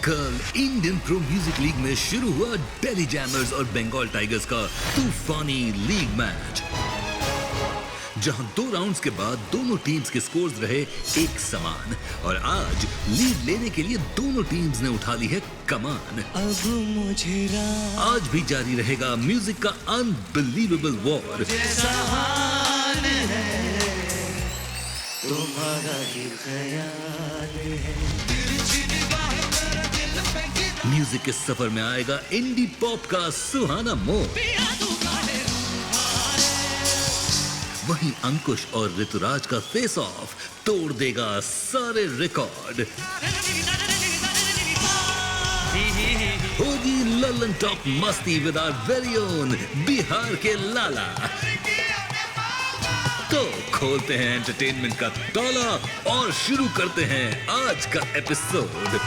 कल Indian pro music league में शुरू हुआ दिल्ली जैमर्स और बंगाल टाइगर्स का तूफानी लीग मैच, जहां 2 राउंड्स के बाद दोनों टीम्स के स्कोर्स रहे एक समान और आज लीड लेने के लिए दोनों टीम्स ने उठा ली है कमान। अब मुझे आज भी जारी रहेगा म्यूजिक का अनबिलीवेबल वॉर। तुम्हारा ही ख्याल है। म्यूजिक के सफर में आएगा इंडी पॉप का सुहाना मोड़। वहीं अंकुश और ऋतुराज का फेस ऑफ तोड़ देगा सारे रिकॉर्ड। होगी लल्लन टॉप मस्ती with our very own Bihar के लाला। तो खोलते हैं एंटरटेनमेंट का ताला और शुरू करते हैं आज का episode.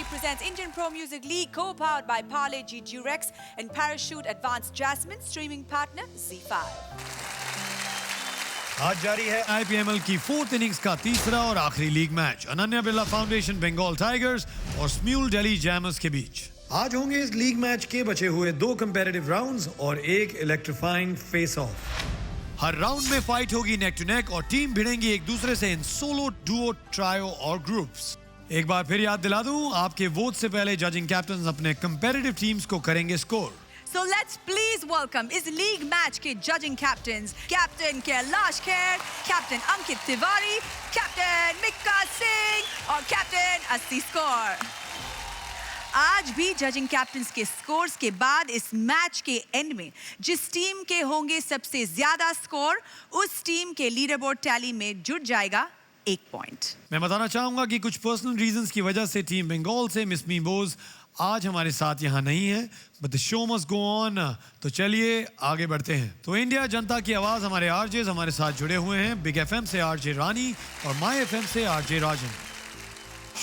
Presents Indian Pro Music League, co-powered by Parle G Durex and Parachute Advanced Jasmine, streaming partner Z5। आज जारी है IPML की 4th इनिंग्स का तीसरा और आखिरी league match Ananya Birla foundation Bengal tigers और स्म्यूल दिल्ली जैमर्स के बीच। आज होंगे इस लीग मैच के बचे हुए 2 कंपैरेटिव राउंड्स और एक electrifying face of. Her round में फाइट होगी नेक टू नेक और टीम भिड़ेंगी एक दूसरे से इन सोलो, डुओ, ट्रायो और ग्रुप्स। एक बार फिर याद दिला दूं, आपके वोट से पहले जजिंग कैप्टन्स अपने कंपैरेटिव टीम्स को करेंगे score. So let's please welcome इस लीग मैच के judging captains, captain Kailash Kher, captain Ankit Tiwari, captain Mika Singh और कैप्टन अस्सी स्कोर। आज भी जजिंग कैप्टन्स के स्कोर्स के बाद इस मैच के एंड में जिस टीम के होंगे सबसे ज्यादा स्कोर, उस टीम के लीडर बोर्ड टैली में जुड़ जाएगा 1 पॉइंट। मैं बताना चाहूंगा कि कुछ पर्सनल रीजंस की वजह से टीम बंगाल से मिस मी बोज आज हमारे साथ यहाँ नहीं है, but the show must go on. तो चलिए आगे बढ़ते हैं। तो इंडिया जनता की आवाज हमारे आरजेस हमारे साथ जुड़े हुए हैं, बिग एफएम से आरजे रानी और माई एफएम से आरजे राजन।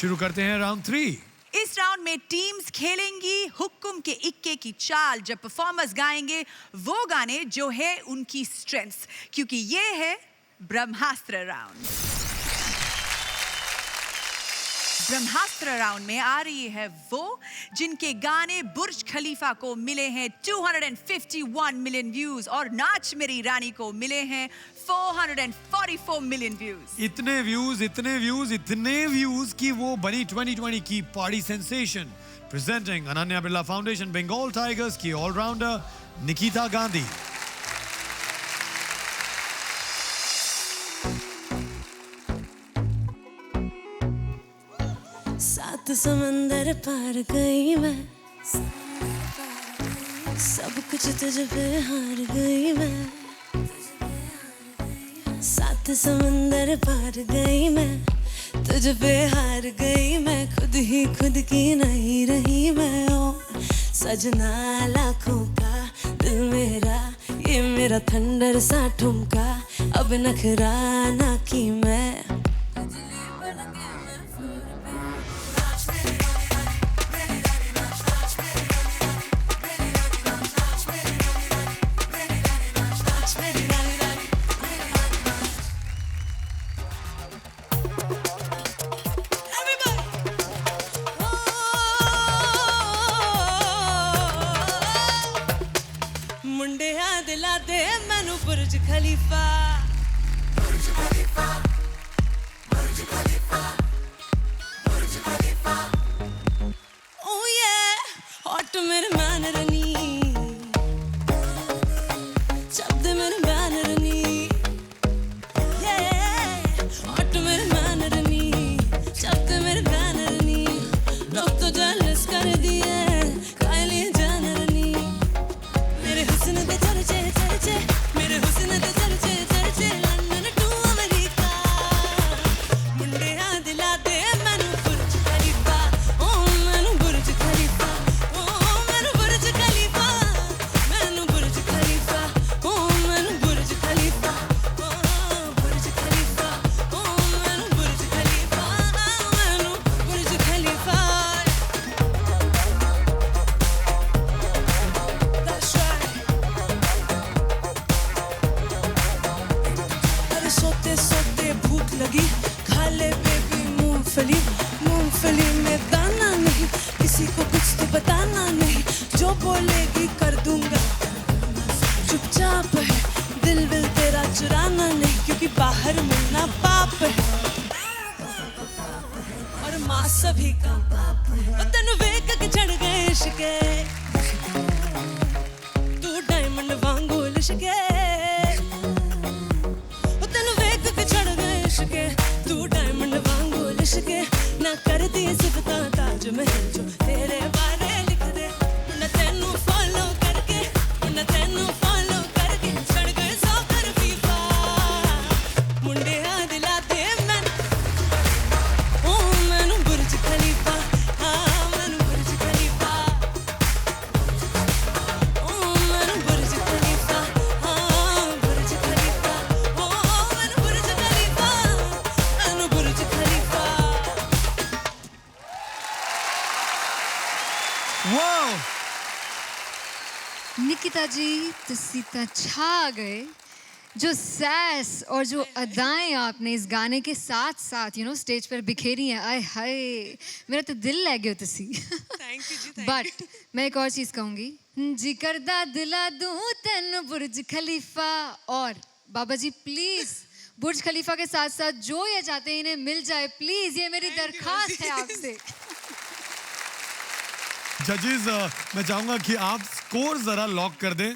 शुरू करते हैं राउंड 3। इस राउंड में टीम्स खेलेंगी हुक्म के इक्के की चाल। जब परफॉर्मर्स गाएंगे वो गाने जो है उनकी स्ट्रेंथ्स, क्योंकि ये है ब्रह्मास्त्र राउंड। ब्रह्मास्त्र राउंड में आ रही है वो जिनके गाने बुर्ज खलीफा को मिले हैं 251 मिलियन व्यूज और नाच मेरी रानी को मिले हैं 444 मिलियन व्यूज। इतने व्यूज कि वो बनी 2020 की party sensation. Presenting Ananya Birla foundation Bengal tigers की ऑलराउंडर निकिता गांधी। सात समंदर पार गई मैं, सब कुछ तुझ पे हार गई मैं। सात समंदर पार गई मैं, तुझ पे हार गई मैं। खुद ही खुद की नहीं रही मैं। ओ सजना लाखों का दिल मेरा, ये मेरा थंडर सा ठुमका। अब नखरा ना की मैं। मूंगफली में दाना नहीं, किसी को कुछ तो बताना नहीं, जो बोलेगी कर दूंगा। चुपचाप है दिल विल तेरा चुराना नहीं, क्योंकि बाहर मिलना पाप है और माँ सभी का बाप है। तेन वेख के चढ़ गए इश्के, तू डायमंड वांगू लिशके। तेन वेख के चढ़ गए इश्के, तू डायमंड वांगू लिशके। ना कर दी सिफता ताजमहल जो तेरे बारे लिख दे। ना तेनू फॉलो करके, ना तेनू फॉलो करके चढ़ गए सौ कर फीफा। मुंडे दिला दे मैं ओ मैनू बुर्ज खलीफा। हाँ मैनू बुर्ज खलीफा, ओ मैनू बुर्ज खलीफा। हाँ बुर्ज खलीफा, ओ मैनू बुर्ज खलीफा, मैनू बुर्ज खलीफा। वाओ! निकिता जी तुसी ता छा गए। जो सैस और जो अदाएं आपने इस गाने के साथ साथ स्टेज पर बिखेरी हैं, आय हाय मेरा तो दिल ले गया तुसी। थैंक यू जी, बट मैं एक और चीज़ कहूँगी, जी करदा दिला दूँ तेन बुर्ज खलीफा। और बाबा जी प्लीज़ बुर्ज खलीफा के साथ साथ जो ये चाहते हैं इन्हें मिल जाए प्लीज़, ये मेरी दरख्वास्त है आपसे। जजेस, मैं चाहूंगा कि आप स्कोर जरा लॉक कर दें।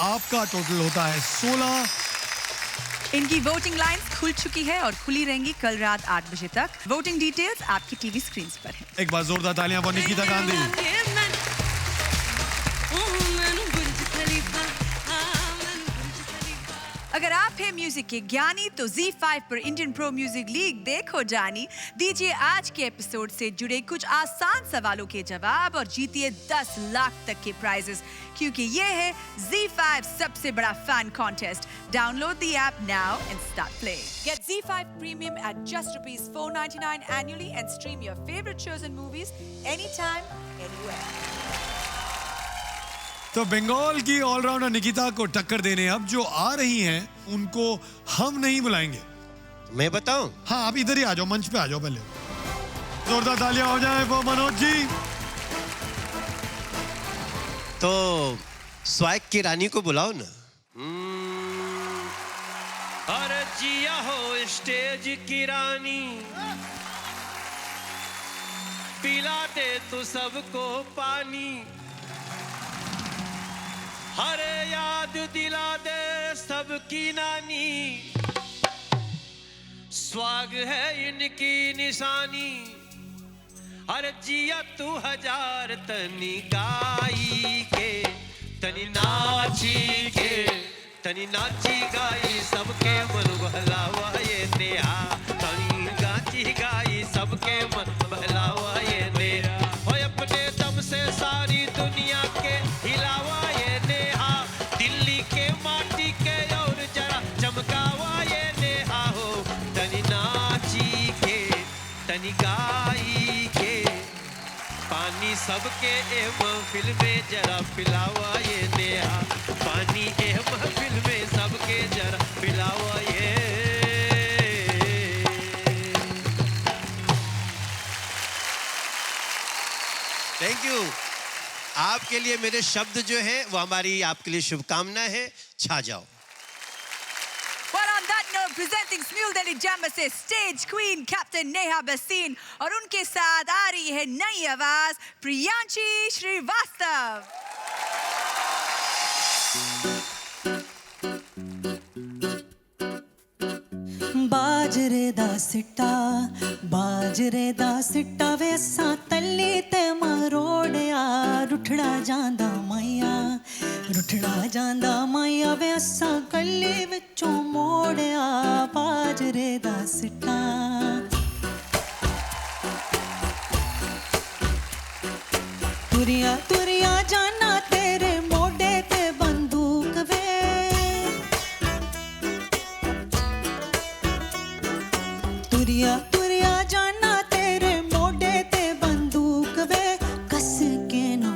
आपका टोटल होता है 16। इनकी वोटिंग लाइंस खुल चुकी है और खुली रहेंगी कल रात 8 बजे तक। वोटिंग डिटेल्स आपकी टीवी स्क्रीन पर है। एक बार जोरदार तालियां फॉर निकिता गांधी। अगर आप हैं म्यूजिक के ज्ञानी तो Z5 पर इंडियन प्रो म्यूजिक लीग देखो जानी। दीजिए आज के एपिसोड से जुड़े कुछ आसान सवालों के जवाब और जीतिए 10 लाख तक के प्राइजेस, क्योंकि ये है Z5 सबसे बड़ा fan contest. Download the app now and start playing. Get Z5 Premium at just ₹4.99 annually and stream your favorite shows and movies anytime, anywhere. तो बंगाल की ऑलराउंडर निकिता को टक्कर देने अब जो आ रही हैं उनको हम नहीं बुलाएंगे। मैं बताऊं? हाँ आप इधर ही आ जाओ, मंच पे आ जाओ पहले। जोरदार तालियां हो जाए वो मनोज जी। तो स्वैग की रानी को बुलाओ ना। अरे जिया हो स्टेज की रानी, पिला दे तू सबको पानी। हरे याद दिला दे सबकी नानी, स्वाग है इनकी निशानी। अरे जिया तू हजार तनी गाई के, तनी नाची के, तनी नाची गाई सबके मन बहलावा ये नेहा। तनी गाची गाई सबके मन बहलावा ये नेहा। हो अपने दम से सारी दुनिया के हिलावा ये नेहा। दिल्ली के माटी के और जरा चमकावा ये नेहा। हो तनी नाची के, तनी गाई के, पानी सबके ए महफिल में जरा पिलावा ये नेहा। पानी ए महफिल में सबके जरा पिलावा ये। Thank you. आपके लिए मेरे शब्द जो है वो हमारी आपके लिए शुभकामना है। छा जाओ। Well, on that note, presenting Smule Delhi Jammers से स्टेज क्वीन कैप्टन नेहा बसीन और उनके साथ आ रही है नई आवाज प्रियांशी श्रीवास्तव। बाजरे दा सिट्टा वे असां तल्ली ते मरोड़िया। रुठड़ा जांदा माइया वे असां कल्ली विचों मोड़िया। बाजरे दा सिट्टा तुरिया तुरिया जाना तेरे मोड़े ते बंदूक वे। तुरिया तुरिया जाना तेरे मोड़े ते बंदूक वे। कस के ना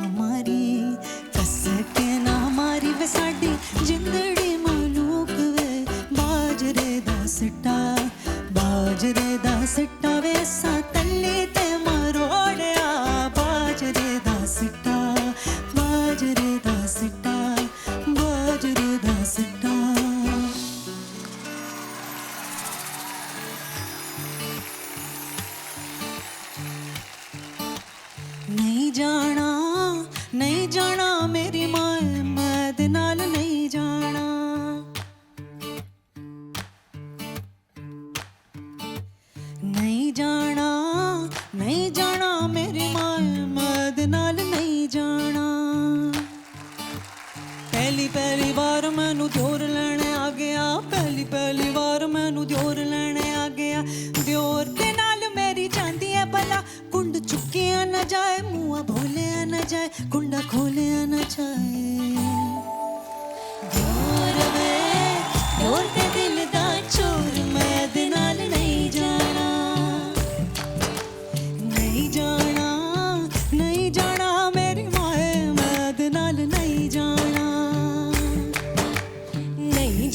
मारी वे साडी जिंदड़ी मलूक वे। सिट्टा बाजरे दा सिट्टा वैसा तल्ली ते मरोड़िया बाजरे दा सिट्टा बाजरे दा सिट्टा बाजरे दा सिट्टा नहीं जाना मेरी मां मैं दे नाल नहीं जाना नहीं जाना मेरी मां मैं दे नाल नहीं जाना पहली बार मैनू दियोर लेने आ गया पहली बार मैनू दियोर लेने आ गया दियोर दे नाल मेरी चांदी है भला कुंड चुकिया न जाए मुआ भोलिया न जाए कुंडा खोलिया न जाए दियोर दे दिल दा चोर मैं दे नाल नहीं जाना नहीं जाना मेरी माए मैं दे नाल नहीं जाना नहीं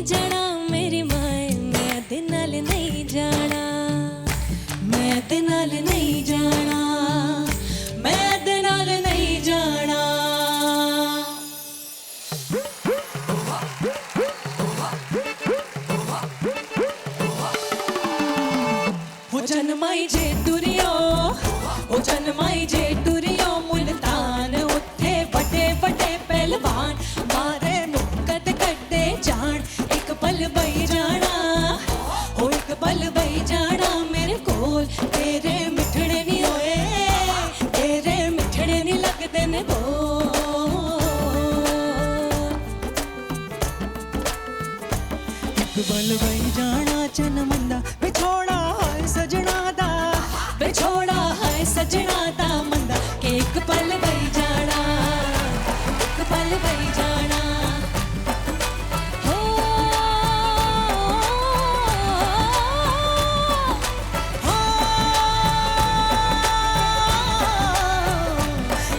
जाना मेरी माए मैं दे नाल नहीं जाना मैं दे नाल नहीं जाना मैं दे नाल नहीं जाना हो जन्माई जे टुरियो मुल्तान उत्थे बड़े पहलवान मारे मुक्कत कड्डे जान एक पल बई जाना हो एक पल बई जाना मेरे कोल तेरे मिठड़े नहीं होए तेरे मिठड़े नहीं लगदे ने एक पल बई जाना चन मंदा बिछोड़ा है सजना दा मंदा के एक पल बई जाना हो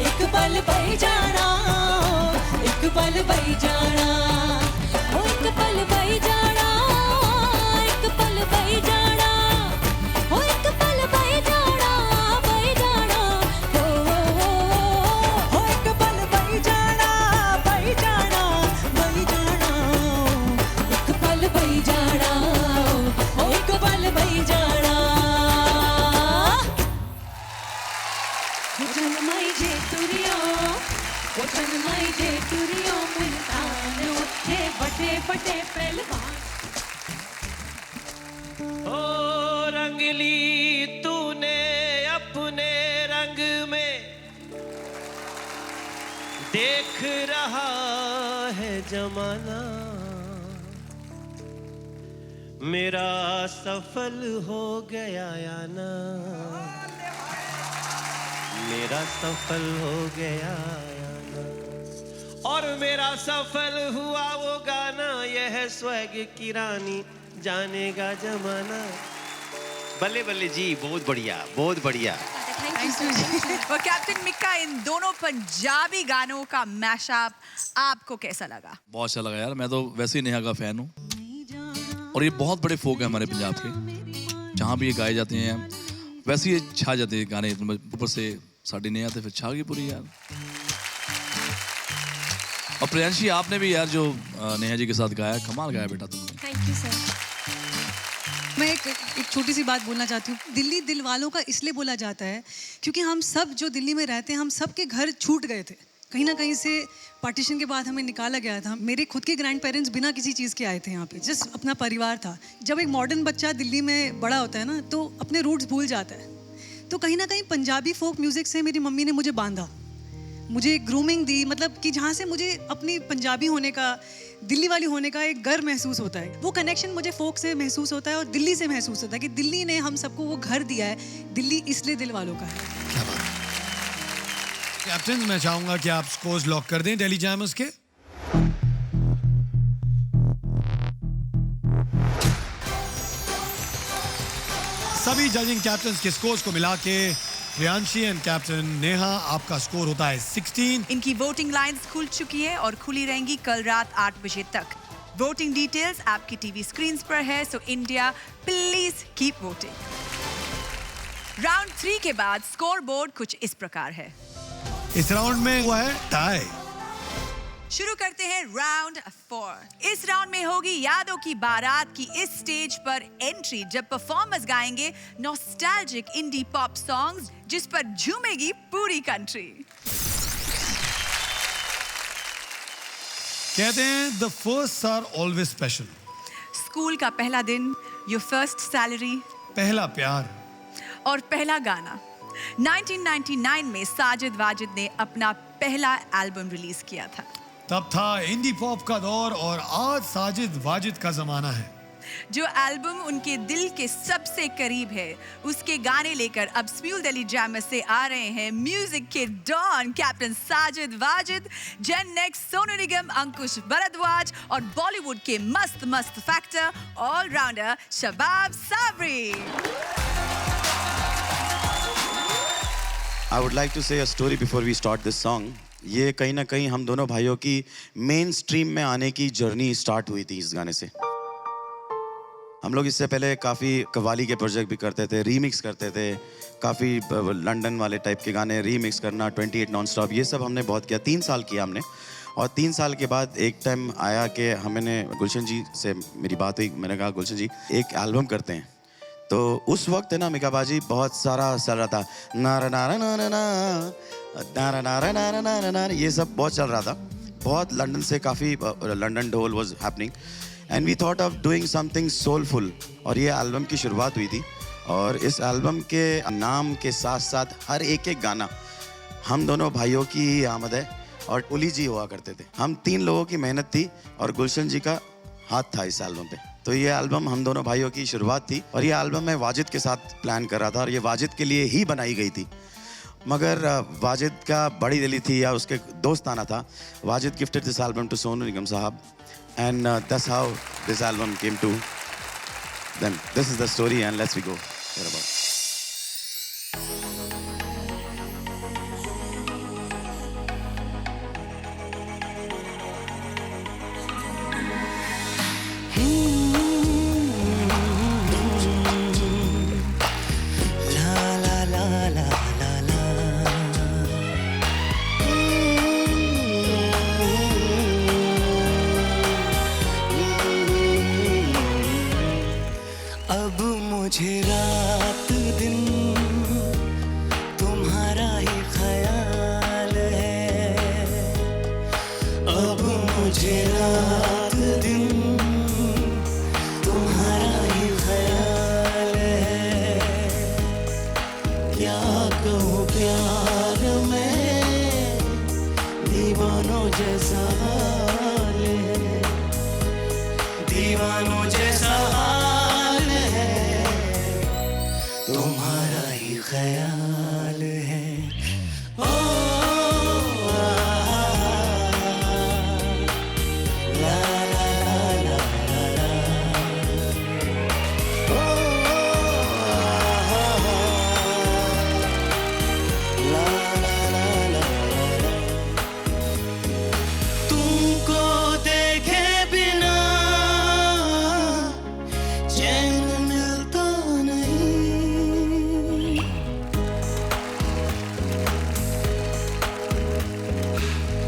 एक पल बई जाना एक पल बई जाना हो एक पल बई जाना एक पल बई जाना हो एक पल बई जाना हो एक पल बई जाना एक पल बई जाना हो एक पल बई जाना हो जन्माई जे टुरियो मुल्तान उत्थे बड़े पहलवान ओ रंगली तूने अपने रंग में देख रहा है जमाना मेरा सफल हो गया या ना मेरा सफल हो गया या ना और मेरा सफल हुआ वो गाना यह स्वैग की रानी जानेगा जमाना बल्ले बल्ले जी बहुत बढ़िया वो कैप्टन मिक्का इन दोनों पंजाबी गानों का मैशअप आपको कैसा लगा? बहुत अच्छा लगा यार मैं तो वैसे ही नेहा का फैन हूँ और ये बहुत बड़े फोक है हमारे पंजाब के जहाँ भी ये गाए जाते हैं वैसे ही छा जाते हैं गाने ऊपर से साड़ी नेहा तो फिर छा गई पूरी यार। और प्रियांशी आपने भी यार जो नेहा जी के साथ गाया कमाल गाया बेटा तुमने। Thank you sir. मैं एक छोटी सी बात बोलना चाहती हूँ। दिल्ली दिल वालों का इसलिए बोला जाता है क्योंकि हम सब जो दिल्ली में रहते हैं हम सब के घर छूट गए थे कहीं ना कहीं से पार्टीशन के बाद हमें निकाला गया था। मेरे खुद के ग्रैंड पेरेंट्स बिना किसी चीज़ के आए थे यहाँ पे जस्ट अपना परिवार था। जब एक मॉडर्न बच्चा दिल्ली में बड़ा होता है ना तो अपने रूट्स भूल जाता है। तो कहीं ना कहीं पंजाबी फोक म्यूज़िक से मेरी मम्मी ने मुझे बांधा मुझे ग्रूमिंग दी मतलब कि जहाँ से मुझे अपनी पंजाबी होने का दिल्ली वाली होने का एक गर्व महसूस होता है। वो कनेक्शन मुझे फोक से महसूस होता है और दिल्ली से महसूस होता है कि दिल्ली ने हम सबको वो घर दिया है। दिल्ली इसलिए दिल वालों का है। कैप्टन मैं चाहूंगा कि आप स्कोर्स लॉक कर दें दिल्ली जैमर्स के। सभी जजिंग कैप्टन्स के स्कोर्स को मिला के प्रियांशी एंड कैप्टन नेहा आपका स्कोर होता है 16। इनकी वोटिंग लाइंस खुल चुकी है और खुली रहेंगी कल रात 8 बजे तक। वोटिंग डिटेल्स आपकी टीवी स्क्रीन्स पर है, so India please keep voting. Round 3 के बाद स्कोर बोर्ड कुछ इस प्रकार है। इस राउंड में हुआ है टाई। शुरू करते हैं राउंड 4। इस राउंड में होगी यादों की बारात की इस स्टेज पर एंट्री, जब परफॉर्मर्स गाएंगे नॉस्टैल्जिक इंडी पॉप सॉन्ग्स जिस पर झूमेगी पूरी कंट्री। कहते हैं the first are always special. School का पहला दिन, योर फर्स्ट सैलरी, पहला प्यार और पहला गाना। 1999 में साजिद वाजिद ने अपना पहला एल्बम रिलीज किया था। तब था इंडी पॉप का दौर और आज साजिद वाजिद का जमाना है। जो एल्बम उनके दिल के सबसे करीब है, उसके गाने लेकर अब स्म्यूल दिल्ली जैमर्स से आ रहे हैं म्यूजिक के don captain Sajid Wajid, gen next Sonu Nigam, अंकुश भरद्वाज और बॉलीवुड के मस्त मस्त factor allrounder Shabab Sabri. I would like to say a story before we start this song. ये कहीं ना कहीं हम दोनों भाइयों की मेन स्ट्रीम में आने की जर्नी स्टार्ट हुई थी इस गाने से। हम लोग इससे पहले काफ़ी कव्वाली के प्रोजेक्ट भी करते थे, रीमिक्स करते थे, काफ़ी लंदन वाले टाइप के गाने रीमिक्स करना, 28 नॉन स्टॉप, ये सब हमने बहुत किया। 3 साल किया हमने। और 3 साल के बाद एक टाइम आया कि हमने गुलशन जी से मेरी बात हुई, मैंने कहा गुलशन जी एक एल्बम करते हैं। तो उस वक्त है ना मिका बाजी बहुत सारा चल रहा था, नारा नारा नारा नारा नारा नारा नारा नारा, ये सब बहुत चल रहा था। बहुत लंदन से काफ़ी London dhol was happening and we thought of doing something soulful, और ये एल्बम की शुरुआत हुई थी। और इस एल्बम के नाम के साथ साथ हर एक एक गाना हम दोनों भाइयों की ही आमद है और उली जी हुआ करते थे। हम 3 लोगों की मेहनत थी और गुलशन जी का हाथ था इस एल्बम पे। तो ये एल्बम हम दोनों भाइयों की शुरुआत थी और ये एल्बम मैं वाजिद के साथ प्लान कर रहा था और ये वाजिद के लिए ही बनाई गई थी। मगर वाजिद का बड़ी दिली थी या उसके दोस्ताना था। Wajid gifted this album to Sonu Nigam साहब and that's how this album came to. Then this is the story and let's we go hear about it. मुझे रात दिन तुम्हारा ही ख्याल है। अब मुझे रात दिन तुम्हारा ही ख्याल है। क्या कहूँ प्यार में दीवानों जैसा हाल है, दीवानों जैसा हाल है, तुम्हारा ही ख्याल है। ओ ला ला ला ला ला, ओ ला ला ला ला, तुमको देखे बिना चैन मिलता नहीं।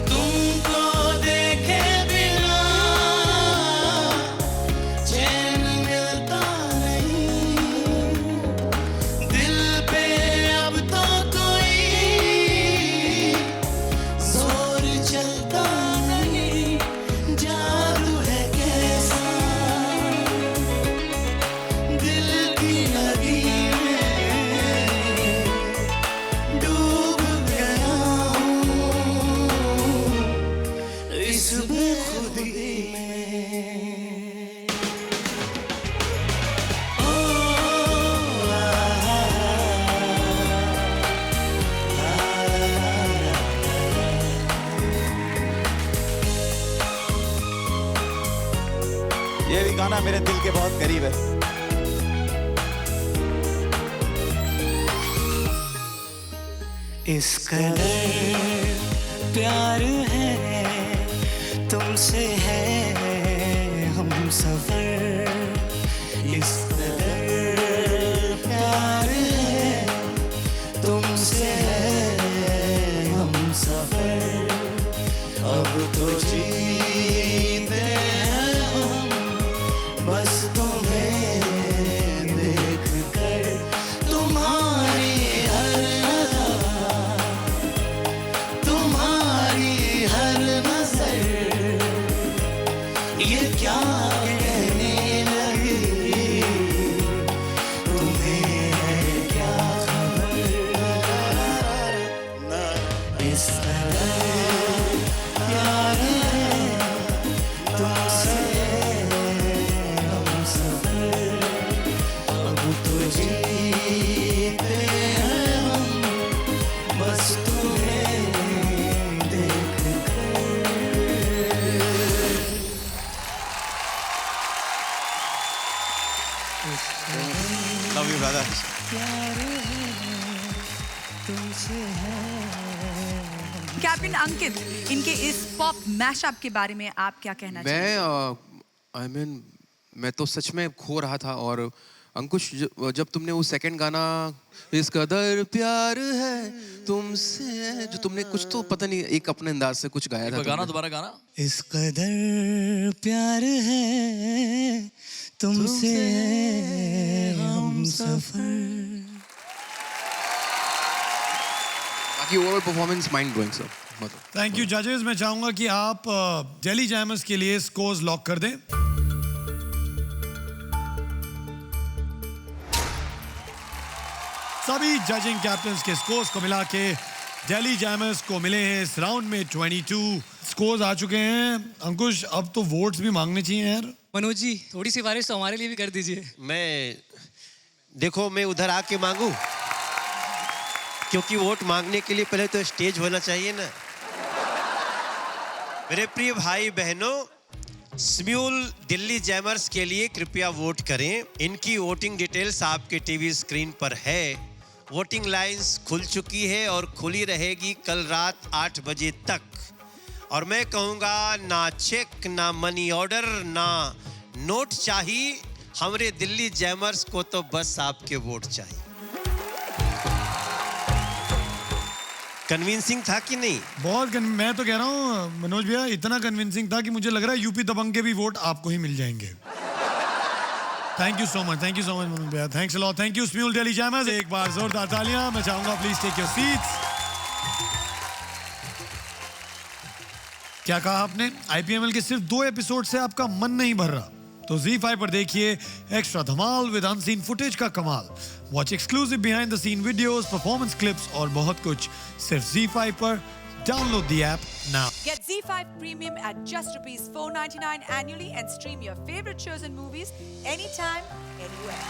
तुमको देखे बिना चैन मिलता नहीं। दिल पे अब तो कोई जोर चलता नहीं। जादू है कैसा दिल की नदी में डूब गया हूँ इस बेखुदी में। ओ ये भी गाना मेरे दिल के बहुत करीब है। इस कदर प्यार है तुमसे है सफर इस कदर प्यार है तुमसे है हम सफर अब तो जीते हैं हम बस तुम्हें देख कर तुम्हारी हर अदा तुम्हारी हर नजर ये क्या कहने लगी तुम्हें है क्या खबर इस कदर प्यार है तुमसे हम सफर अब तो जीते हैं हम बस तुम्हें देख लव यू ब्रदर। कैप्टन अंकित, इनके इस पॉप मैशअप के बारे में आप क्या कहना चाहेंगे? मैं तो सच में खो रहा था। और अंकुश, जब तुमने वो सेकंड गाना इस कदर प्यार है तुमसे, जो तुमने कुछ तो पता नहीं एक अपने अंदाज से कुछ गाया था गाना दोबारा गाना। इस कदर प्यार है तुमसे हम सफर। बाकी overall performance mind blowing sir. Thank you जजेस। मैं चाहूंगा कि आप दिल्ली जैमर्स के लिए स्कोर्स लॉक कर दें। सभी जजिंग कैप्टन्स के स्कोर्स को मिला के दिल्ली जैमर्स को मिले हैं इस राउंड में 22 स्कोर्स आ चुके हैं। अंकुश, अब तो वोट्स भी मांगने चाहिए यार। मनोज जी, थोड़ी सी बारिश तो हमारे लिए भी कर दीजिए। मैं उधर आके मांगू, क्योंकि वोट मांगने के लिए पहले तो स्टेज होना चाहिए ना। मेरे प्रिय भाई बहनों, स्म्यूल दिल्ली जैमर्स के लिए कृपया वोट करें। इनकी वोटिंग डिटेल्स आपके टीवी स्क्रीन पर है। वोटिंग लाइंस खुल चुकी है और खुली रहेगी कल रात 8 बजे तक। और मैं कहूँगा, ना चेक, ना मनी ऑर्डर, ना नोट चाहिए। हमारे दिल्ली जैमर्स को तो बस आपके वोट चाहिए। कन्विंसिंग था कि नहीं? बहुत मैं तो कह रहा हूँ मनोज भैया, इतना कन्विंसिंग था कि मुझे लग रहा है यूपी दबंग के भी वोट आपको ही मिल जाएंगे। Thank you so much Manoj भैया। Thanks a lot. Thank you Smule Delhi jammers. एक बार जोरदार तालियां। मैं चाहूंगा प्लीज टेक योर सीट्स। क्या कहा आपने? आईपीएमएल के सिर्फ 2 एपिसोड से आपका मन नहीं भर रहा? तो ZEE5 पर देखिए extra Dhamaal with unseen footage का कमाल। Watch exclusive behind the seen videos, performance clips और बहुत कुछ सिर्फ ZEE5 पर। Download the app now. Get ZEE5 Premium at just ₹4.99 annually and stream your favorite shows and movies anytime, anywhere.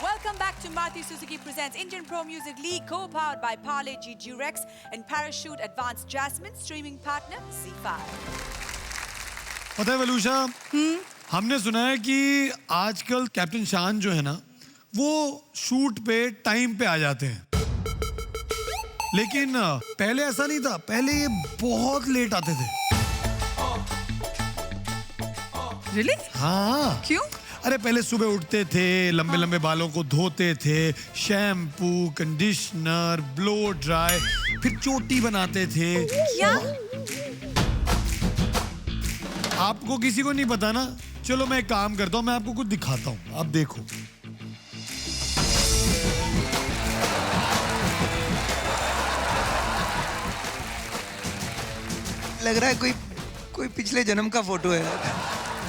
Welcome back to Maruti Suzuki presents Indian Pro Music League, co-powered by Parle G Durex and Parachute Advanced Jasmine, streaming partner ZEE5. पता है वलूषा, हमने सुना है कि आजकल captain शान जो है ना, वो शूट पे टाइम पे आ जाते हैं। लेकिन पहले ऐसा नहीं था। पहले ये बहुत लेट आते थे। Really? हाँ। क्यों? अरे पहले सुबह उठते थे, लंबे लंबे बालों को धोते थे, शैम्पू, कंडीशनर, ब्लो ड्राई, फिर चोटी बनाते थे। क्या? आपको किसी को नहीं पता ना? चलो मैं एक काम करता हूँ, मैं आपको कुछ दिखाता हूँ, आप देखो। लग रहा है कोई पिछले जन्म का फोटो है।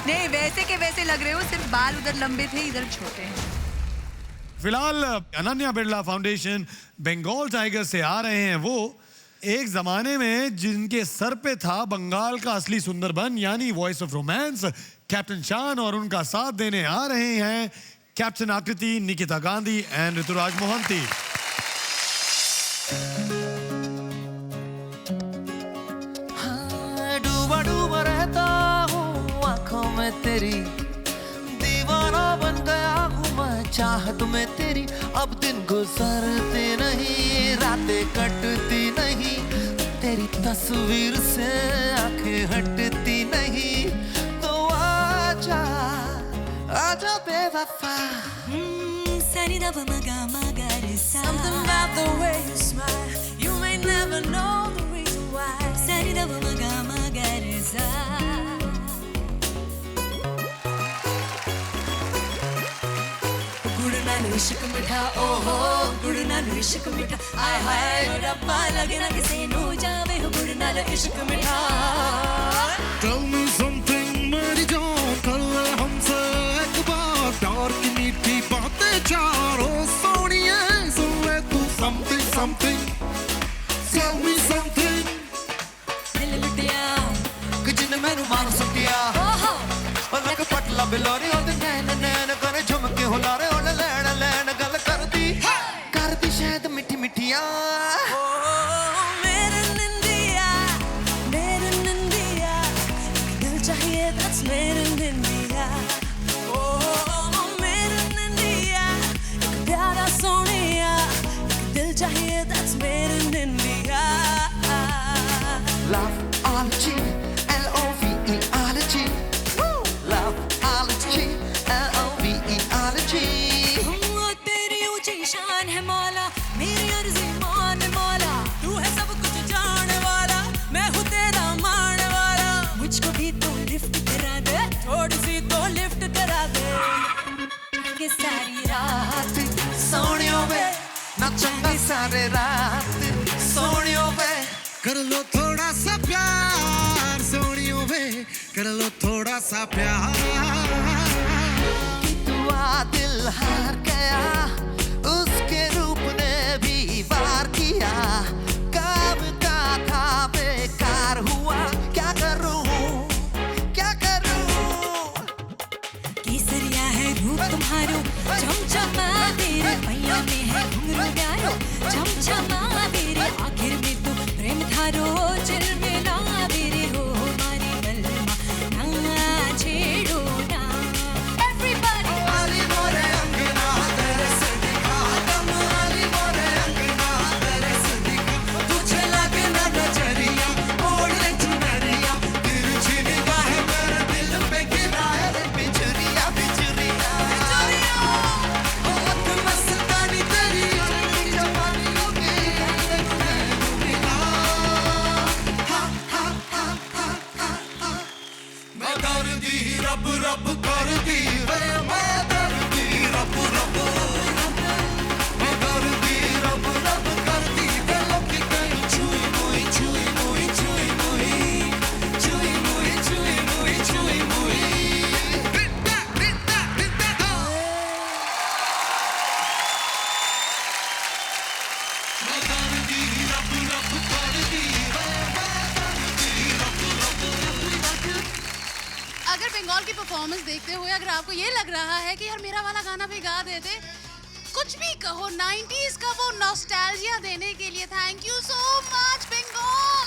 नहीं, वैसे के वैसे लग रहे हो, सिर्फ बाल उधर लंबे थे, इधर छोटे हैं। फिलहाल अनन्या बिरला फाउंडेशन बंगाल टाइगर से आ रहे हैं वो, एक जमाने में जिनके सर पे था बंगाल का असली सुंदरबन यानी वॉइस ऑफ रोमांस, कैप्टन शान। और उनका साथ देने आ रहे हैं कैप्टन आकृति, निकिता गांधी एंड ऋतुराज मोहंती। डूबा डूबा रहता हूँ आंखों में तेरी, दीवाना बन गया हूँ मैं चाहत में तेरी। अब दिन गुजरते नहीं, रातें कटती नहीं, तेरी तस्वीर से आंखें हटती नहीं। तो आ आजा बेवफा Sani da ba ma ga re sa. Something about the way you smile, you may never know the reason why. Sani da ba ma ga re sa. गुड़ नाल इश्क मिठा ओहो गुड़ नाल इश्क मिठा आय हाय रब्बा लगे ना किसी नू जावे हो गुड़ नाल इश्क मिठा Tell me something मेरी जान कर ले हमसे एक बार प्यार की मीठी बातें चारों सोनिए सुन ले तू something something Tell me something दिल लुटिया कि जिन्ने मैनू मार सकिया और लग पटला बिलोरी और नैन नैन करे झुमके हुलारे और लैन लैन गल कर दी शायद मिठी मिठिया मेरे नंदिया दिल चाहिए that's मेरे नंदिया ओ मेरे नंदिया एक प्यारा सोनिया दिल चाहिए that's मेरे नंदिया Loveology L-O-V-E-ology Loveology L-O-V-E-ology तेरी ऊंची शान है मौला मेरी अर्जी मान मौला तू है सब कुछ जानने वाला मैं हूँ तेरा मानने वाला मुझको भी तो लिफ्ट करा दे थोड़ी सी तो लिफ्ट करा दे ये सारी रात सोनियो वे नचंगा सारे रात सोनियो वे कर लो थोड़ा सा प्यार सोनियो वे कर लो थोड़ा सा प्यार कि तू दिल हार गया उसके रूप ने भी वार किया काम का था बेकार हुआ क्या करूं केसरिया है रूप तुम्हारो चमचमा तेरे पैया में है घुंघरू प्यारो चमचमा तेरे आखिर में तो प्रेम थारो चिलमिला तेरे हो हमारी बलमा ना छेड़ो ना Everybody आली मोरे अंगना तेरे से दिखा दम आली मोरे अंगना तेरे से दिखा तुझे लगे ना नजरिया ओढ़ ले चुनरिया तिरछी निगाहें मेरे दिल पे गिराए रे बिजुरिया ओ मत मस्तानी तेरी जवानी हो गई मिला मैं दर्दी रब रब कर दी वे मैं दर्दी रब रब मैं दर्दी रब रब कर दी दिलों की कहीं छुई मुई छुई मुई छुई मुई छुई मुई छुई मुई छुई मुई रिता रिता रिता मैं दर्दी रब रब कर दी वे मैं दर्दी रब रब अगर बंगाल की परफॉर्मेंस देखते हुए अगर आपको ये लग रहा है कि यार मेरा वाला गाना भी गा देते कुछ भी कहो 90s का वो नॉस्टैल्जिया देने के लिए thank you so much Bengal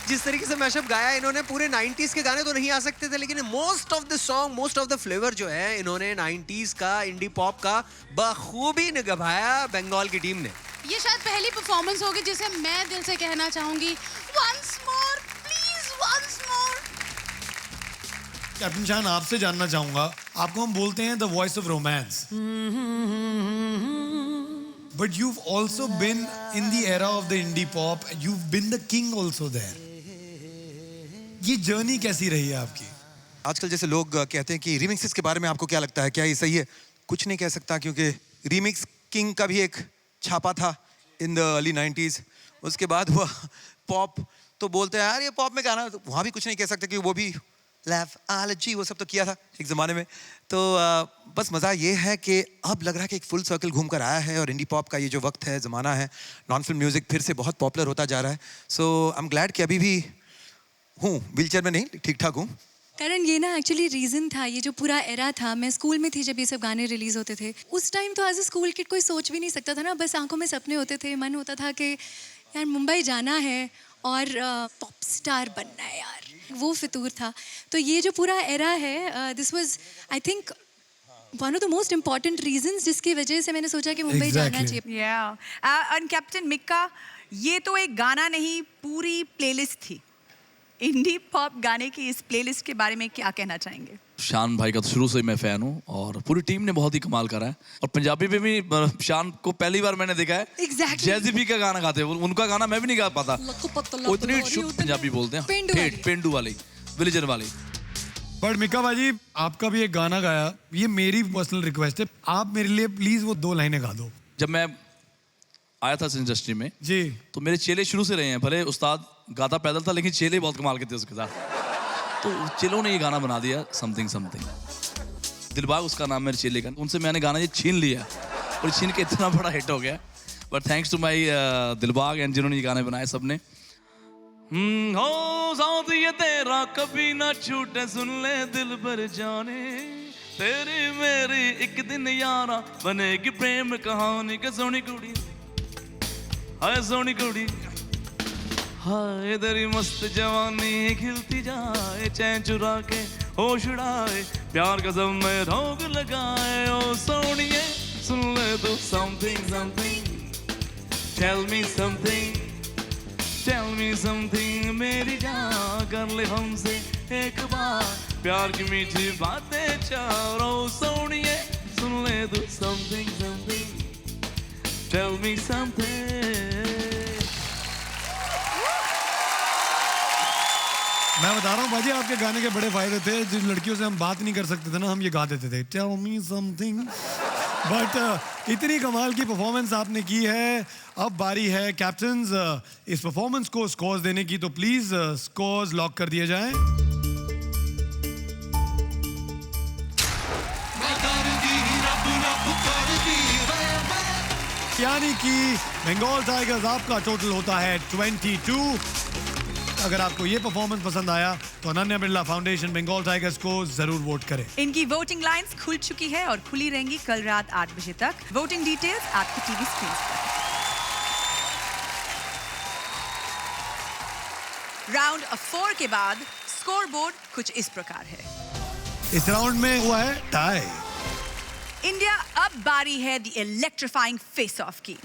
जिस तरीके से मैशअप गाया इन्होंने पूरे 90s के गाने तो नहीं आ सकते थे लेकिन most of the song most of the flavour जो है इन्होंने 90s का इंडी पॉप का बखूबी निभाया बंगाल की टीम ने ये शायद पहली परफॉर्मेंस होगी जिसे मैं दिल से कहना चाहूंगी once more please once more captain Shan आपसे जानना चाहूंगा आपको हम बोलते हैं the voice of romance but you've also been in the era of the indie pop you've been the king also there ये जर्नी कैसी रही है आपकी आजकल जैसे लोग कहते हैं कि रिमिक्सेस के बारे में आपको क्या लगता है क्या ये सही है कुछ नहीं कह सकता क्योंकि रिमिक्स किंग का भी एक छापा था इन द अर्ली 90s उसके बाद हुआ पॉप तो बोलते हैं यार ये पॉप में गाना तो वहाँ भी कुछ नहीं कह सकते कि वो भी लवऑलॉजी वो सब तो किया था एक ज़माने में तो बस मज़ा ये है कि अब लग रहा है कि एक फुल सर्कल घूम कर आया है और इंडी पॉप का ये जो वक्त है ज़माना है नॉन फिल्म म्यूज़िक फिर से बहुत पॉपुलर होता जा रहा है सो आई एम ग्लैड कि अभी भी हूँ व्हीलचेयर में नहीं ठीक ठाक हूँ कारण ये ना एक्चुअली रीज़न था ये जो पूरा एरा था मैं स्कूल में थी जब ये सब गाने रिलीज़ होते थे उस टाइम तो एज ए स्कूल किड कोई सोच भी नहीं सकता था ना बस आंखों में सपने होते थे मन होता था कि यार मुंबई जाना है और पॉप स्टार बनना है यार वो फितूर था तो ये जो पूरा एरा है this was I think one of the most important reasons जिसकी वजह से मैंने सोचा कि मुंबई जाना चाहिए एंड कैप्टन मिक्का ये तो एक गाना नहीं पूरी प्लेलिस्ट थी इंडी पॉप गाने की इस प्लेलिस्ट के बारे में क्या कहना चाहेंगे? शान भाई का तो शुरू से ही मैं फ़ैन हूँ और पूरी टीम ने बहुत ही कमाल करा है। और पंजाबी में भी शान को पहली बार मैंने देखा है जैज़ी का गाना गाते हैं। उनका गाना मैं भी नहीं गा पाता, वो इतनी शुद्ध पंजाबी बोलते हैं, ठेठ पेंडू वाली, विलेजर वाली। बट मिक्का भाजी, आपका भी एक गाना गाया, ये मेरी पर्सनल रिक्वेस्ट है, आप मेरे लिए प्लीज वो 2 लाइनें गा दो। जब मैं आया था इस इंडस्ट्री में जी, तो मेरे चेले शुरू से रहे हैं। भले उस्ताद गाता पैदल था, लेकिन चेले बहुत कमाल के थे उसके साथ। तो चेलों ने ये गाना बना दिया, समथिंग समथिंग। दिलबाग उसका नाम मेरे चेले का, उनसे मैंने गाना ये छीन लिया और छीन के इतना बड़ा हिट हो गया। But thanks to my Dilbag and जिन्होंने ये गाने बनाए सबने। हो साथ ये तेरा कभी ना छूटे, सुन ले दिल भर जाने, तेरी मेरी एक दिन यारा बनेगी प्रेम कहानी के। सोनी कुड़ी हाय सोनी कुड़ी हाय, तेरी मस्त जवानी खिलती जाए, चैन चुरा के होश उड़ाए, प्यार का सब में रोग लगाए। ओ सोनिए सुन ले तो something something, tell me something, tell me something, मेरी जान कर ले हमसे एक बार प्यार की मीठी बातें चारों। सोनिए सुन ले तो something something, tell me something. मैं बता रहा हूँ बाजी, आपके गाने के बड़े फायदे थे। जिन लड़कियों से हम बात नहीं कर सकते थे ना, हम ये गा देते थे, टेल मी समथिंग। बट इतनी कमाल की परफॉर्मेंस आपने की है। अब बारी है कैप्टन्स इस परफॉर्मेंस को स्कोर्स देने की, तो प्लीज स्कोर्स लॉक कर दिए जाएं। यानी कि बंगाल टाइगर्स आपका टोटल होता है 22। अगर आपको ये परफॉर्मेंस पसंद आया तो अनन्या बिरला फाउंडेशन बंगाल टाइगर्स को जरूर वोट करें। इनकी वोटिंग लाइंस खुल चुकी है और खुली रहेंगी कल रात 8 बजे तक। वोटिंग डिटेल्स आपकी टीवी स्क्रीन पर। राउंड 4 के बाद स्कोर बोर्ड कुछ इस प्रकार है। इस राउंड में हुआ है टाई। इंडिया, अब बारी है द इलेक्ट्रीफाइंग फेस ऑफ की।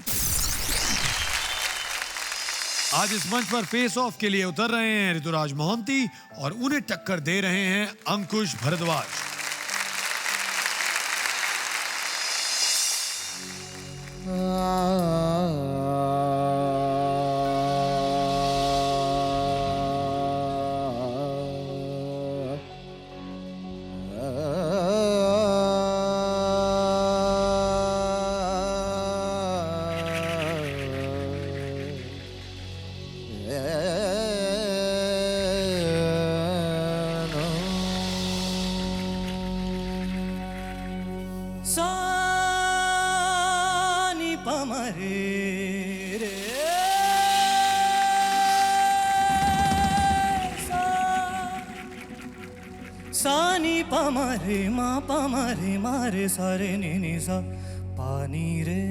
आज इस मंच पर फेस ऑफ के लिए उतर रहे हैं ऋतुराज मोहंती और उन्हें टक्कर दे रहे हैं अंकुश भारद्वाज। सानी पमरे मा पमरे मारे सारे नी सा पानी रे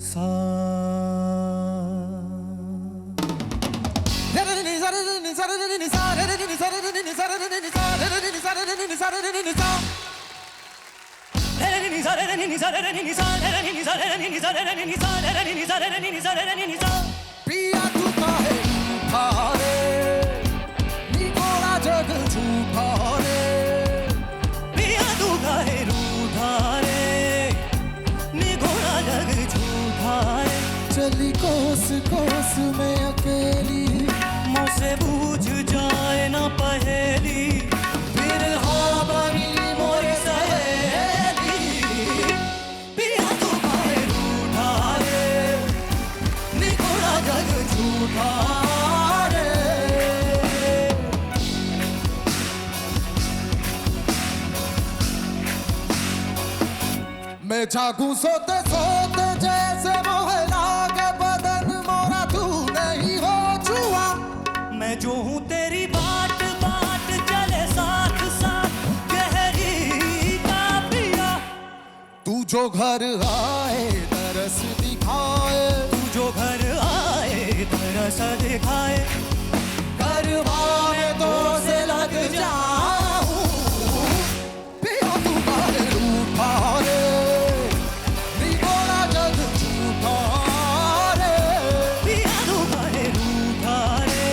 सा पिया तू काहे रूठा रे, निकोला जग झूठा रे, पिया तू काहे रूठा रे, निकोला जग झूठा रे। चली कोस कोस में अकेली, मुझसे पूछ जाए ना पहेली, फिर हाँ बनी मोरी सहेली। पिया तू काहे रूठा रे, निकोला जग झूठा रे। मैं जागूं सोते सोते जैसे मोहे लागे बदन मोरा, तू नहीं हो छुआ। मैं जो हूँ तेरी बाट बाट चले साथ साथ गहरी का पिया। तू जो घर आए तरस दिखाए, तू जो घर आए तरस दिखाए, करवाने तो से लग जाऊं। पिया तू काहे रूठा रे, निकोला जग झूठा रे। पिया तू काहे रूठा रे,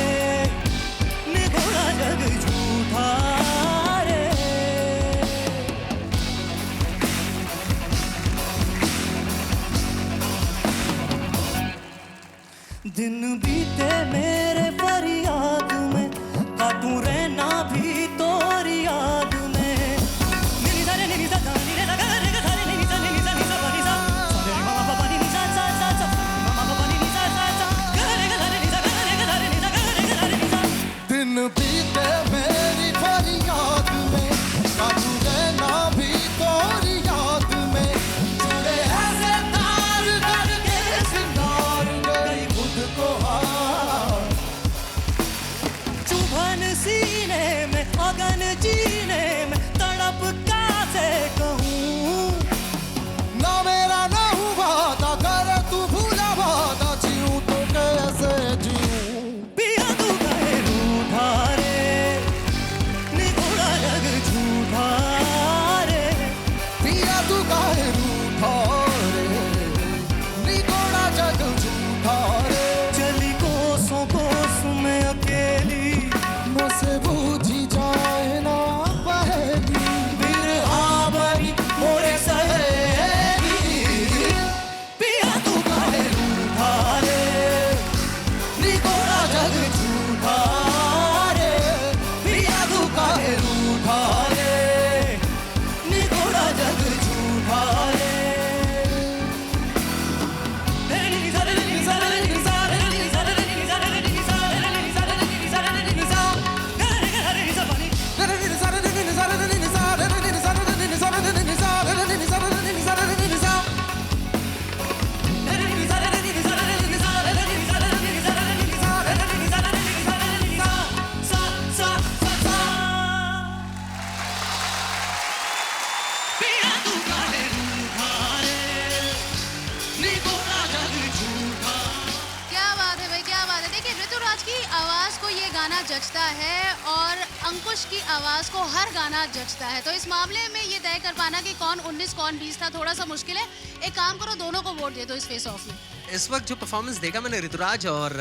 ऋतुराज की आवाज को ये गाना जचता है और अंकुश की आवाज को हर गाना जचता है, तो इस मामले में ये तय कर पाना कि कौन 19 कौन 20 था थोड़ा सा मुश्किल है। एक काम करो, दोनों को वोट दे दो इस फेस ऑफ में। इस वक्त जो परफॉर्मेंस देखा मैंने ऋतुराज और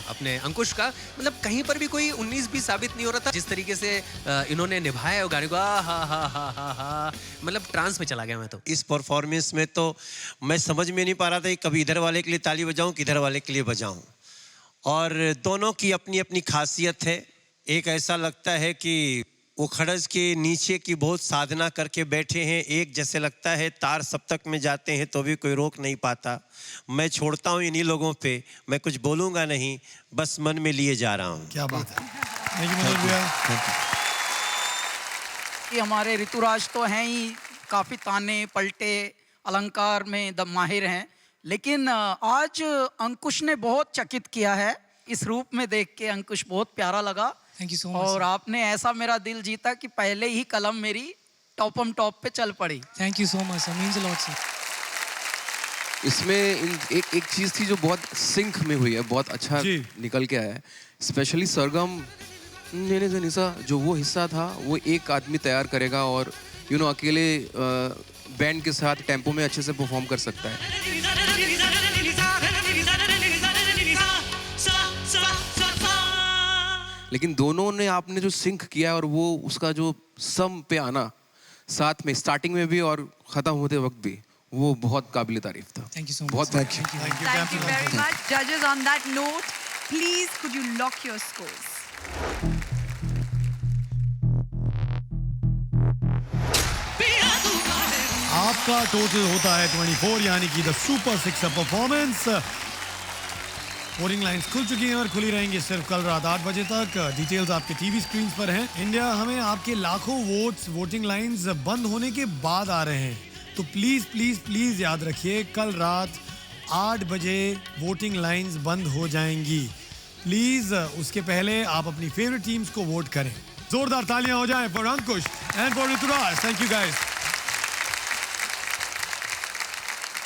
अपने अंकुश का, मतलब कहीं पर भी कोई 19-20 साबित नहीं हो रहा था। जिस तरीके से इन्होंने निभाया गाने को, हा, मतलब ट्रांस में चला गया मैं तो। इस परफॉर्मेंस में तो मैं समझ में नहीं पा रहा था कि कभी इधर वाले के लिए ताली बजाऊं कि इधर वाले के लिए बजाऊं, और दोनों की अपनी अपनी खासियत है। एक ऐसा लगता है कि वो खड़ज के नीचे की बहुत साधना करके बैठे हैं, एक जैसे लगता है तार सप्तक में जाते हैं तो भी कोई रोक नहीं पाता। मैं छोड़ता हूँ इन्हीं लोगों पे, मैं कुछ बोलूँगा नहीं, बस मन में लिए जा रहा हूँ। क्या बात है। ये हमारे ऋतुराज तो हैं ही, काफ़ी ताने पलटे अलंकार में माहिर हैं, लेकिन आज अंकुश ने बहुत चकित किया है। इस रूप में देख के अंकुश बहुत प्यारा लगा। Thank you so much. और आपने ऐसा मेरा दिल जीता कि पहले ही कलम मेरी टॉपम टॉप पे चल पड़ी। Thank you so much, means a lot sir. इसमें एक चीज़ थी जो बहुत सिंक में हुई है, बहुत अच्छा निकल के आया है। स्पेशली सरगम निसा जो वो हिस्सा था वो एक आदमी तैयार करेगा और अकेले बैंड के साथ टेम्पो में अच्छे से परफॉर्म कर सकता है। लेकिन दोनों ने आपने जो सिंक किया और वो उसका जो सम पे आना साथ में स्टार्टिंग में भी और खत्म होते वक्त भी, वो बहुत काबिल तारीफ था। Thank you so much. बहुत Thank you very much. Judges, on that note, please could you lock your scores? आपका टोटल होता है 24, यानी कि the super sixer performance. Voting lines खुल चुकी हैं और खुली रहेंगी सिर्फ कल रात 8 बजे तक। डिटेल्स आपके टीवी स्क्रीन पर हैं। इंडिया, हमें आपके लाखों वोट्स वोटिंग लाइंस बंद होने के बाद आ रहे हैं, तो प्लीज प्लीज प्लीज याद रखिए कल रात 8 बजे वोटिंग लाइंस बंद हो जाएंगी। प्लीज उसके पहले आप अपनी फेवरेट टीम्स को वोट करें। जोरदार तालियां हो जाएं for Ankush and for Rituraj. Thank you guys.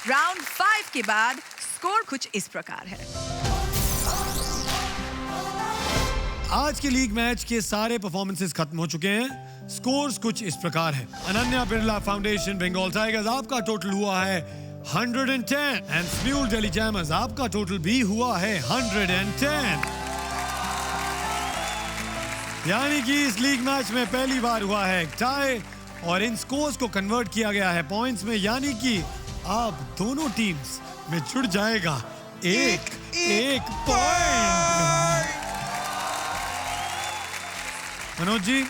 Round 5 के बाद स्कोर कुछ इस प्रकार है। आज के लीग मैच के सारे परफॉर्मेंसेस खत्म हो चुके हैं। स्कोर्स कुछ इस प्रकार है। अनन्या बिरला फाउंडेशन बंगाल टाइगर्स, आपका टोटल हुआ है 110 एंड स्म्यूल दिल्ली जैमर्स, आपका टोटल भी हुआ है 110। यानी कि इस लीग मैच में पहली बार हुआ है टाई और इन स्कोर्स को कन्वर्ट किया गया है पॉइंट्स में, यानी कि अब दोनों टीम्स में जुड़ जाएगा एक पॉइंट। मनोज जी,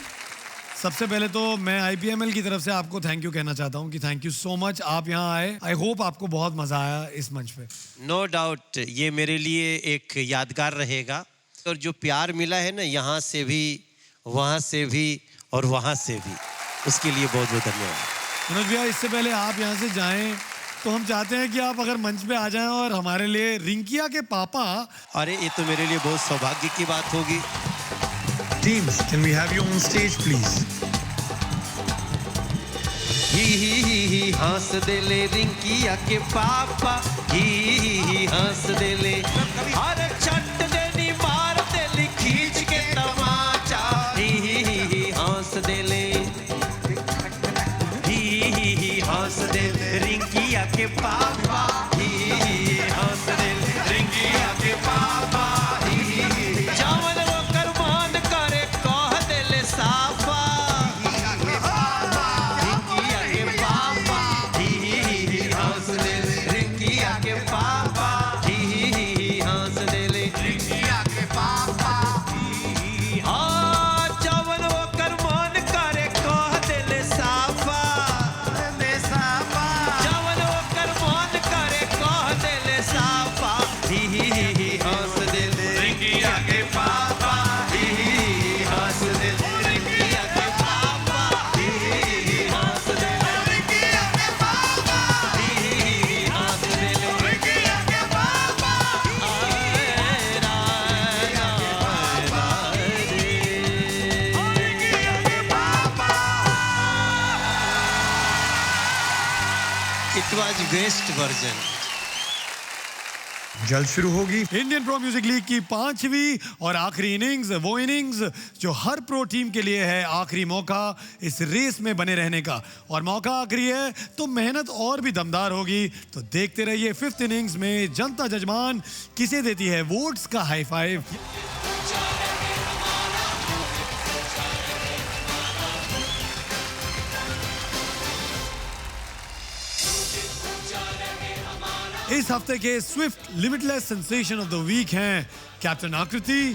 सबसे पहले तो मैं IPML की तरफ से आपको थैंक यू कहना चाहता हूं कि थैंक यू सो मच, आप यहां आए। आई होप आपको बहुत मजा आया इस मंच पे। नो डाउट, ये मेरे लिए एक यादगार रहेगा। और जो प्यार मिला है ना, यहाँ से भी, वहाँ से भी और वहाँ से भी, उसके लिए बहुत बहुत धन्यवाद। मनोज भैया, इससे पहले आप यहाँ से जाएं तो हम चाहते हैं कि आप अगर मंच पे आ जाएं और हमारे लिए रिंकिया के पापा। अरे ये तो मेरे लिए बहुत सौभाग्य की बात होगी। Teams, can we have you on stage, please? ही हंस दे ले रिंकिया के पापा, ही हंस दे ले, अरे चट देनी मार दे ली खींच के तमाचा, ही हंस दे ले, ही हंस दे ले रिंकिया के पापा, ही हंस दे ले रिंकिया के पापा, जावन वो करमान करे कह दे ले साफा, रिंकिया के पापा, ही हंस दे ले रिंकिया के पापा, ही हंस दे ले रिंकिया के पापा, हाँ जावन वो करमान करे कह दे ले साफा, जावन वो करमान करे कह दे ले साफा, ही हंस दे ले रिंकिया के पापा, ही हंस दे ले रिंकिया के पापा, ही हंस दे ले रिंकिया के पापा, ही हंस दे ले रिंकिया के पापा, It was best version. जल्द शुरू होगी इंडियन प्रो म्यूजिक लीग की 5वीं और आखिरी इनिंग्स, वो इनिंग्स जो हर प्रो टीम के लिए है आखिरी मौका इस रेस में बने रहने का। और मौका आखिरी है तो मेहनत और भी दमदार होगी। तो देखते रहिए 5th इनिंग्स में जनता जजमान किसे देती है वोट्स का हाई फाइव। इस हफ्ते के Swift limitless sensation of the week हैं कैप्टन आकृति